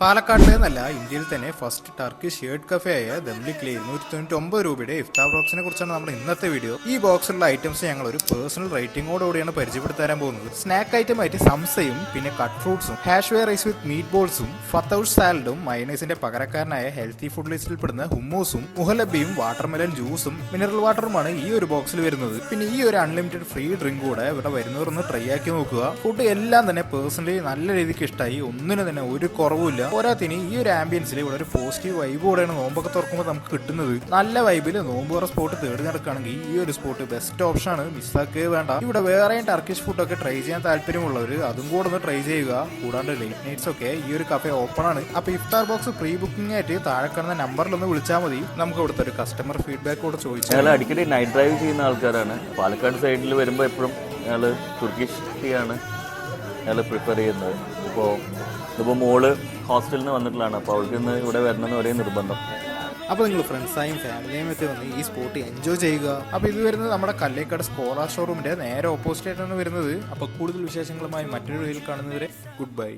പാലക്കാട്ടിലെന്നല്ല ഇന്ത്യയിൽ തന്നെ first Turkish shirt cafe ആയ ദംലിക്കിലെ 299 രൂപയുടെ ഇഫ്താർ ബോക്സിനെ കുറിച്ചാണ് നമ്മുടെ ഇന്നത്തെ വീഡിയോ. ഈ ബോക്സിലുള്ള ഐറ്റംസ് ഞങ്ങൾ ഒരു പേഴ്സണൽ റേറ്റിംഗോടുകൂടിയാണ് പരിചയപ്പെടുത്താൻ പോകുന്നത്. സ്നാക്ക് ഐറ്റം ആയിട്ട് സംസയും പിന്നെ കട്ട് ഫ്രൂട്ട്സും hashweh rice with meat ബോൾസും ഫത്തൌഷ് സാലഡും മയനൈസിന്റെ പകരക്കാരനായ ഹെൽത്തി ഫുഡ് ലിസ്റ്റിൽ പെടുന്ന ഹുമ്മൂസും മുഹലബിയും വാട്ടർമെലൻ ജ്യൂസും മിനറൽ വാട്ടറുമാണ് ഈ ഒരു ബോക്സിൽ വരുന്നത്. പിന്നെ ഈ ഒരു അൺലിമിറ്റഡ് ഫ്രീ ഡ്രിങ്ക് കൂടെ ഇവിടെ വരുന്നവരൊന്ന് ട്രൈ ആക്കി നോക്കുക. ഫുഡ് എല്ലാം തന്നെ പേഴ്സണലി നല്ല രീതിക്ക് ഇഷ്ടമായി, ഒന്നിനും തന്നെ ഒരു കുറവുമില്ല. പോരാത്തിന് ഈ ഒരു ആംബിയൻസിൽ ഇവിടെ ഒരു പോസിറ്റീവ് വൈബ് കൂടെയാണ് നോമ്പൊക്കെ തുറക്കുമ്പോൾ നമുക്ക് കിട്ടുന്നത്. നല്ല വൈബിൽ നോമ്പ് തുറ സ്പോട്ട് തേടി നടക്കുകയാണെങ്കിൽ ഈ ഒരു സ്പോട്ട് ബെസ്റ്റ് ഓപ്ഷൻ ആണ്, മിസ്സാക്കേ വേണ്ട. ഇവിടെ വേറെയും ടർക്കിഷ് ഫുഡൊക്കെ ട്രൈ ചെയ്യാൻ താല്പര്യമുള്ളവർ അതും കൂടെ ഒന്ന് ട്രൈ ചെയ്യുക. കൂടാണ്ട് ലേറ്റ് നൈറ്റ്സ് ഒക്കെ ഈ ഒരു കഫേ ഓപ്പൺ ആണ്. അപ്പൊ ഇഫ്താർ ബോക്സ് പ്രീ ബുക്കിംഗ് ആയിട്ട് താഴെ കാണുന്ന നമ്പറിലൊന്ന് വിളിച്ചാൽ മതി. നമുക്ക് ഇവിടുത്തെ ഒരു കസ്റ്റമർ ഫീഡ്ബാക്ക് കൂടെ ചോദിച്ചു. ഞങ്ങൾ അടിക്കടി നൈറ്റ് ഡ്രൈവ് ചെയ്യുന്ന ആൾക്കാരാണ്. പാലക്കാട് സൈഡിൽ വരുമ്പോൾ എപ്പോഴും ഞങ്ങൾ തുർക്കിഷ് ടീ ആണ് ഞങ്ങൾ പ്രിഫർ ചെയ്യുന്നത്. ഇതിപ്പോൾ മോള് ഹോസ്റ്റലിൽ നിന്ന് വന്നിട്ടുള്ളതാണ്. അപ്പോൾ അവൾക്ക് ഇന്ന് ഇവിടെ വരണമെന്ന് ഒരേ നിർബന്ധം. അപ്പോൾ നിങ്ങൾ ഫ്രണ്ട്സായും ഫാമിലിയും എത്തി വന്ന് ഈ സ്പോട്ട് എൻജോയ് ചെയ്യുക. അപ്പോൾ ഇത് വരുന്നത് നമ്മുടെ കല്ലേക്കാട് സ്കോളർ ഷോറൂമിന്റെ നേരെ ഓപ്പോസിറ്റ് ആയിട്ടാണ് വരുന്നത്. അപ്പോൾ കൂടുതൽ വിശേഷങ്ങളുമായി മറ്റൊരു വീഡിയോയിൽ കാണുന്നവരെ ഗുഡ് ബൈ.